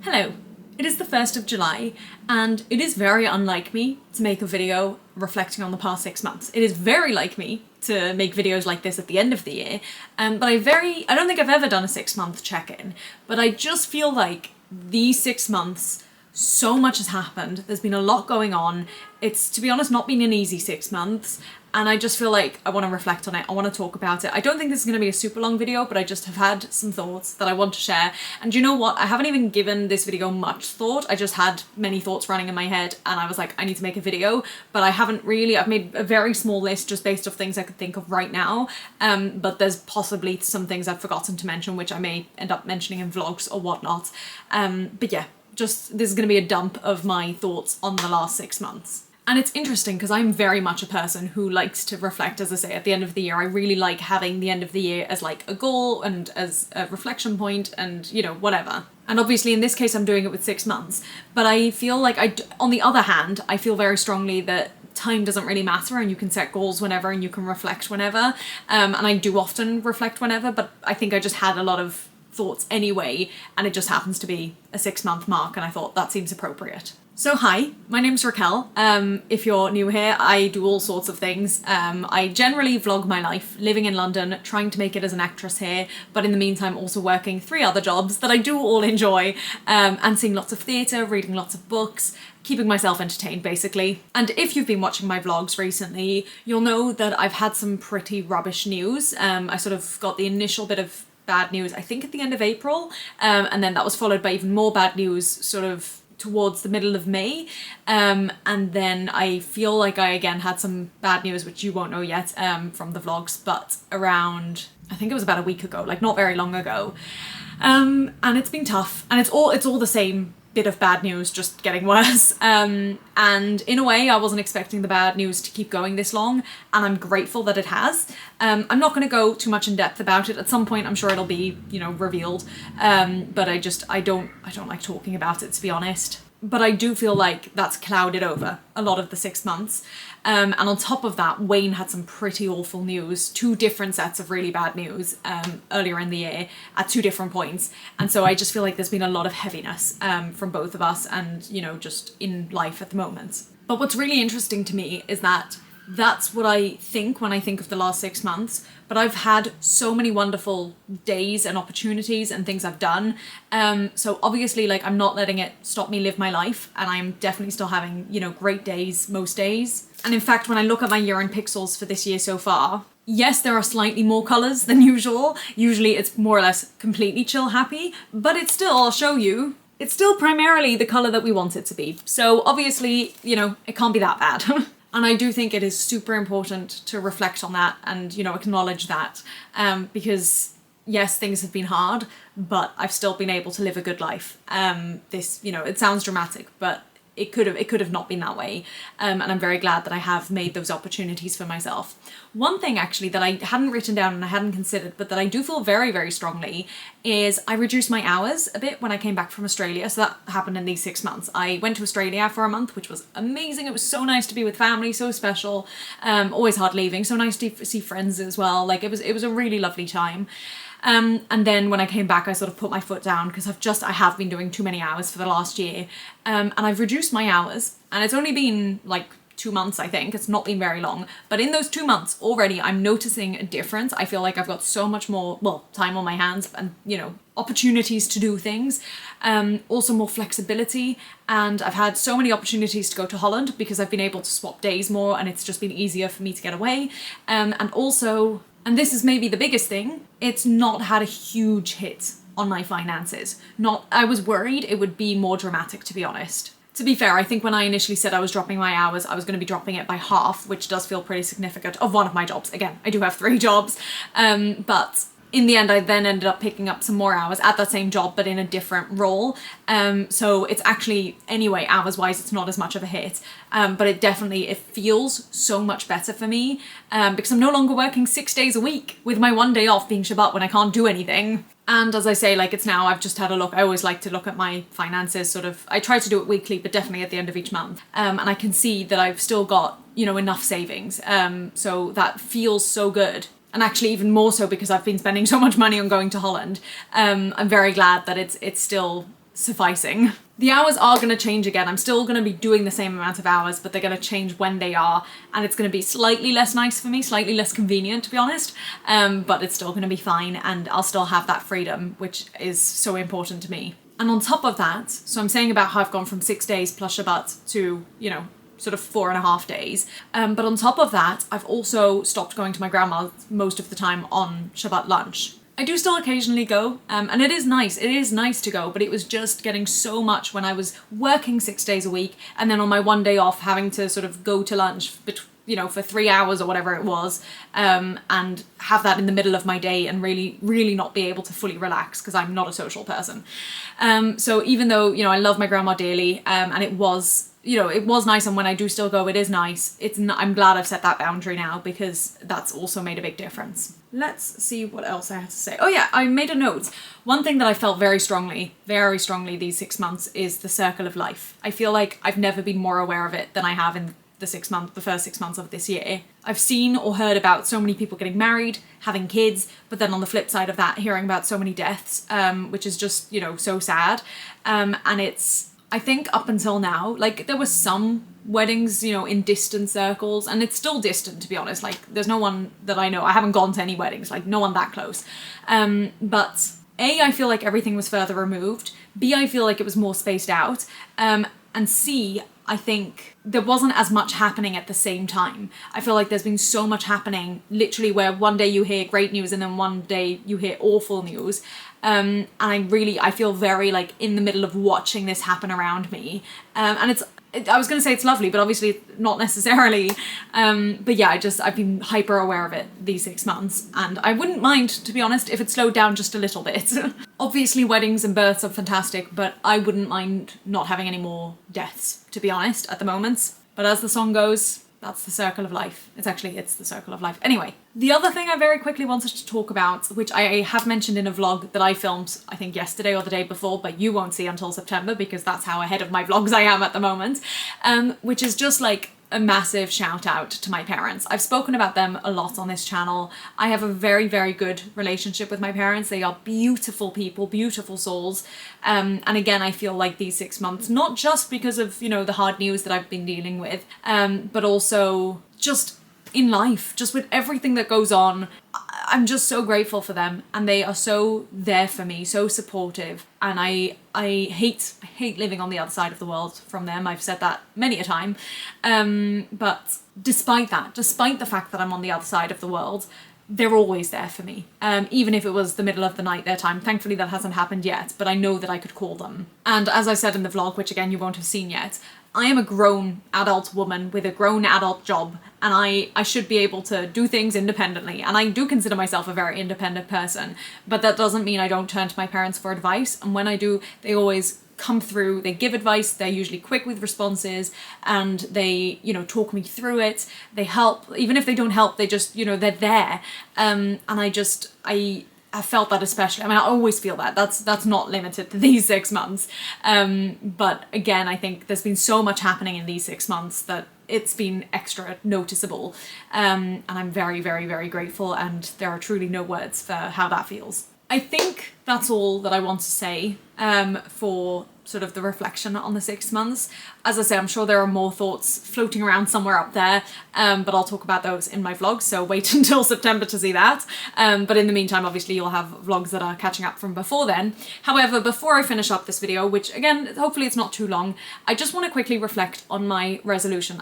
Hello, it is the 1st of July and it is very unlike me to make a video reflecting on the past 6 months. It is very like me to make videos like this at the end of the year, but I don't think I've ever done a 6-month check-in, but I just feel like these 6 months, so much has happened. There's been a lot going on. It's, to be honest, not been an easy 6 months. And I just feel like I want to reflect on it. I want to talk about it. I don't think this is going to be a super long video, but I just have had some thoughts that I want to share. And you know what? I haven't even given this video much thought. I just had many thoughts running in my head and I was like, I need to make a video, but I haven't really. I've made a very small list just based off things I could think of right now. But there's possibly some things I've forgotten to mention, which I may end up mentioning in vlogs or whatnot. But yeah, just this is going to be a dump of my thoughts on the last 6 months. And it's interesting because I'm very much a person who likes to reflect, as I say, at the end of the year. I really like having the end of the year as like a goal and as a reflection point and, you know, whatever. And obviously in this case I'm doing it with 6 months, but I feel like on the other hand, I feel very strongly that time doesn't really matter and you can set goals whenever and you can reflect whenever. And I do often reflect whenever, but I think I just had a lot of thoughts anyway, and it just happens to be a 6-month mark and I thought that seems appropriate. So hi, my name's Raquel. If you're new here, I do all sorts of things. I generally vlog my life, living in London, trying to make it as an actress here, but in the meantime also working 3 other jobs that I do all enjoy, and seeing lots of theatre, reading lots of books, keeping myself entertained basically. And if you've been watching my vlogs recently, you'll know that I've had some pretty rubbish news. I sort of got the initial bit of bad news, I think at the end of April, and then that was followed by even more bad news sort of towards the middle of May, and then I feel like I again had some bad news which you won't know yet from the vlogs, but around, I think it was about a week ago, like not very long ago, and it's been tough and it's all the same bit of bad news, just getting worse, and in a way I wasn't expecting the bad news to keep going this long, and I'm grateful that it has. I'm not going to go too much in depth about it. At some point I'm sure it'll be, you know, revealed, but I don't like talking about it, to be honest. But I do feel like that's clouded over a lot of the 6 months. And on top of that, Wayne had some pretty awful news, 2 different sets of really bad news earlier in the year at 2 different points. And so I just feel like there's been a lot of heaviness from both of us and, you know, just in life at the moment. But what's really interesting to me is that that's what I think when I think of the last 6 months, but I've had so many wonderful days and opportunities and things I've done. So obviously, like, I'm not letting it stop me live my life, and I'm definitely still having, you know, great days most days. And in fact, when I look at my year in pixels for this year so far, yes, there are slightly more colours than usual. Usually it's more or less completely chill happy, but it's still, I'll show you, it's still primarily the colour that we want it to be. So obviously, you know, it can't be that bad. And I do think it is super important to reflect on that and, you know, acknowledge that, because yes, things have been hard, but I've still been able to live a good life. This, you know, it sounds dramatic, but it could have not been that way. And I'm very glad that I have made those opportunities for myself. One thing actually that I hadn't written down and I hadn't considered, but that I do feel very, very strongly, is I reduced my hours a bit when I came back from Australia. So that happened in these 6 months. I went to Australia for a month, which was amazing. It was so nice to be with family, so special. Always hard leaving, so nice to see friends as well. Like it was a really lovely time. And then when I came back, I sort of put my foot down because I have been doing too many hours for the last year. And I've reduced my hours, and it's only been like 2 months, I think. It's not been very long, but in those 2 months already, I'm noticing a difference. I feel like I've got so much more, well, time on my hands and, you know, opportunities to do things. Also more flexibility. And I've had so many opportunities to go to Holland because I've been able to swap days more, and it's just been easier for me to get away. And also, and this is maybe the biggest thing, it's not had a huge hit on my finances. I was worried it would be more dramatic, to be honest. To be fair, I think when I initially said I was dropping my hours, I was going to be dropping it by half, which does feel pretty significant, of one of my jobs. Again, I do have 3 jobs, but in the end, I then ended up picking up some more hours at that same job, but in a different role. So it's actually, anyway, hours-wise, it's not as much of a hit. But it feels so much better for me because I'm no longer working 6 days a week with my 1 day off being Shabbat when I can't do anything. And as I say, like, it's now, I've just had a look. I always like to look at my finances, sort of. I try to do it weekly, but definitely at the end of each month. And I can see that I've still got, you know, enough savings. So that feels so good. And actually even more so because I've been spending so much money on going to Holland. I'm very glad that it's still sufficing. The hours are going to change again. I'm still going to be doing the same amount of hours, but they're going to change when they are, and it's going to be slightly less nice for me, slightly less convenient, to be honest, but it's still going to be fine, and I'll still have that freedom, which is so important to me. And on top of that, so I'm saying about how I've gone from 6 days plus Shabbat to, you know, sort of 4.5 days. But on top of that, I've also stopped going to my grandma's most of the time on Shabbat lunch. I do still occasionally go, and it is nice to go, but it was just getting so much when I was working 6 days a week, and then on my one day off having to sort of go to lunch, you know, for 3 hours or whatever it was, and have that in the middle of my day and really not be able to fully relax because I'm not a social person. So even though, you know, I love my grandma dearly, and it was, you know, it was nice, and when I do still go, it is nice. I'm glad I've set that boundary now because that's also made a big difference. Let's see what else I have to say. Oh yeah, I made a note. One thing that I felt very strongly these 6 months is the circle of life. I feel like I've never been more aware of it than I have in the first 6 months of this year. I've seen or heard about so many people getting married, having kids, but then on the flip side of that, hearing about so many deaths, which is just, you know, so sad. And it's, I think up until now, like there were some weddings, you know, in distant circles, and it's still distant, to be honest. Like there's no one that I know. I haven't gone to any weddings, like no one that close. But A, I feel like everything was further removed. B, I feel like it was more spaced out. And C, I think there wasn't as much happening at the same time. I feel like there's been so much happening, literally, where one day you hear great news and then one day you hear awful news. And I feel very like in the middle of watching this happen around me. And I was going to say it's lovely, but obviously not necessarily. But yeah, I've been hyper aware of it these 6 months, and I wouldn't mind, to be honest, if it slowed down just a little bit. Obviously weddings and births are fantastic, but I wouldn't mind not having any more deaths, to be honest, at the moment. But as the song goes, that's the circle of life. It's the circle of life. Anyway, the other thing I very quickly wanted to talk about, which I have mentioned in a vlog that I filmed, I think yesterday or the day before, but you won't see until September because that's how ahead of my vlogs I am at the moment, which is just like a massive shout out to my parents. I've spoken about them a lot on this channel. I have a very, very good relationship with my parents. They are beautiful people, beautiful souls. And again, I feel like these 6 months, not just because of, you know, the hard news that I've been dealing with, but also just in life, just with everything that goes on, I'm just so grateful for them, and they are so there for me, so supportive, and I hate living on the other side of the world from them. I've said that many a time, but despite the fact that I'm on the other side of the world, they're always there for me, even if it was the middle of the night their time. Thankfully that hasn't happened yet, but I know that I could call them. And as I said in the vlog, which again you won't have seen yet, I am a grown adult woman with a grown adult job, and I should be able to do things independently, and I do consider myself a very independent person, but that doesn't mean I don't turn to my parents for advice, and when I do, they always come through, they give advice, they're usually quick with responses, and they, you know, talk me through it, they help, even if they don't help, they just, you know, they're there, and I felt that especially. I mean, I always feel that. That's not limited to these 6 months. But again, I think there's been so much happening in these 6 months that it's been extra noticeable. And I'm very, very, very grateful, and there are truly no words for how that feels. I think that's all that I want to say for sort of the reflection on the 6 months. As I say, I'm sure there are more thoughts floating around somewhere up there, but I'll talk about those in my vlogs, so wait until September to see that. But in the meantime, obviously you'll have vlogs that are catching up from before then. However, before I finish up this video, which again, hopefully it's not too long, I just want to quickly reflect on my resolutions.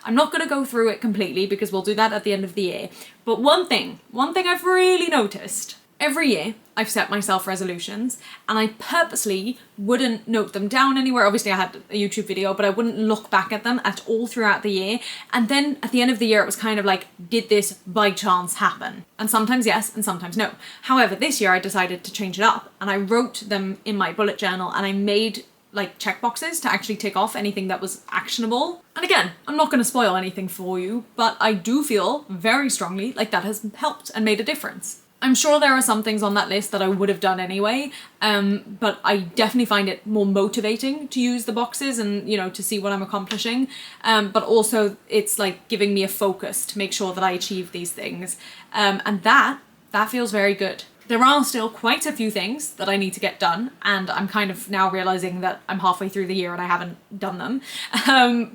I'm not going to go through it completely because we'll do that at the end of the year, but one thing I've really noticed. Every year, I've set myself resolutions, and I purposely wouldn't note them down anywhere. Obviously, I had a YouTube video, but I wouldn't look back at them at all throughout the year. And then at the end of the year, it was kind of like, did this by chance happen? And sometimes yes, and sometimes no. However, this year I decided to change it up, and I wrote them in my bullet journal, and I made like checkboxes to actually tick off anything that was actionable. And again, I'm not going to spoil anything for you, but I do feel very strongly like that has helped and made a difference. I'm sure there are some things on that list that I would have done anyway, but I definitely find it more motivating to use the boxes and, you know, to see what I'm accomplishing. But also it's like giving me a focus to make sure that I achieve these things. And that feels very good. There are still quite a few things that I need to get done, and I'm kind of now realizing that I'm halfway through the year and I haven't done them.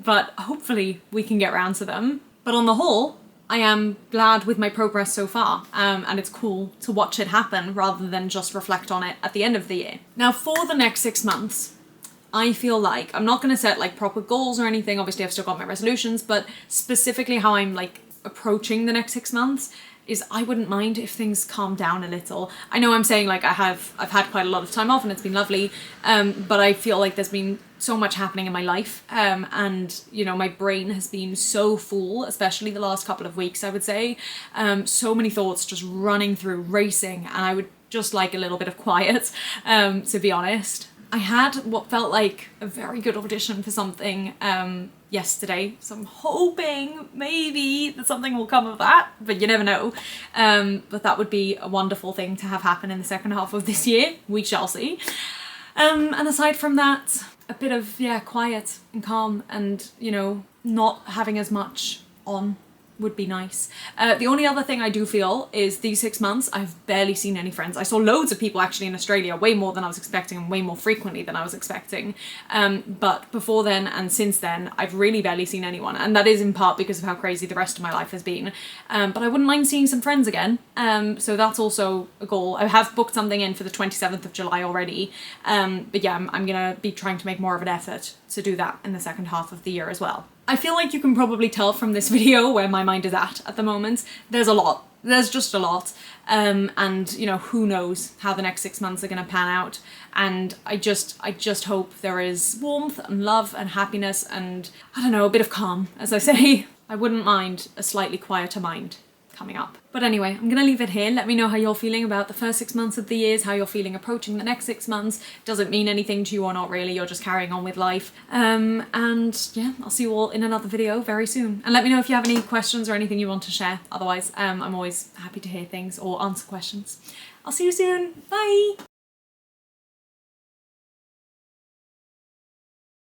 But hopefully we can get around to them. But on the whole, I am glad with my progress so far, and it's cool to watch it happen rather than just reflect on it at the end of the year. Now for the next 6 months, I feel like I'm not going to set like proper goals or anything. Obviously I've still got my resolutions, but specifically how I'm like approaching the next 6 months is I wouldn't mind if things calm down a little. I know I'm saying like I've had quite a lot of time off and it's been lovely, but I feel like there's been so much happening in my life, and you know, my brain has been so full, especially the last couple of weeks, I would say. So many thoughts just running through, racing, and I would just like a little bit of quiet, to be honest. I had what felt like a very good audition for something yesterday, so I'm hoping maybe that something will come of that, but you never know. But that would be a wonderful thing to have happen in the second half of this year. We shall see. And aside from that, a bit of, yeah, quiet and calm, and, you know, not having as much on would be nice. The only other thing I do feel is these 6 months I've barely seen any friends. I saw loads of people actually in Australia, way more than I was expecting and way more frequently than I was expecting. But before then and since then, I've really barely seen anyone, and that is in part because of how crazy the rest of my life has been. But I wouldn't mind seeing some friends again. So that's also a goal. I have booked something in for the 27th of July already. But yeah, I'm gonna be trying to make more of an effort to do that in the second half of the year as well. I feel like you can probably tell from this video where my mind is at the moment. There's a lot. There's just a lot. And, you know, who knows how the next 6 months are going to pan out. And I just hope there is warmth and love and happiness and, I don't know, a bit of calm, as I say. I wouldn't mind a slightly quieter mind coming up. But anyway, I'm gonna leave it here. Let me know how you're feeling about the first 6 months of the year, how you're feeling approaching the next 6 months. Does it mean anything to you or not really? You're just carrying on with life. And yeah, I'll see you all in another video very soon. And let me know if you have any questions or anything you want to share. Otherwise, I'm always happy to hear things or answer questions. I'll see you soon. Bye!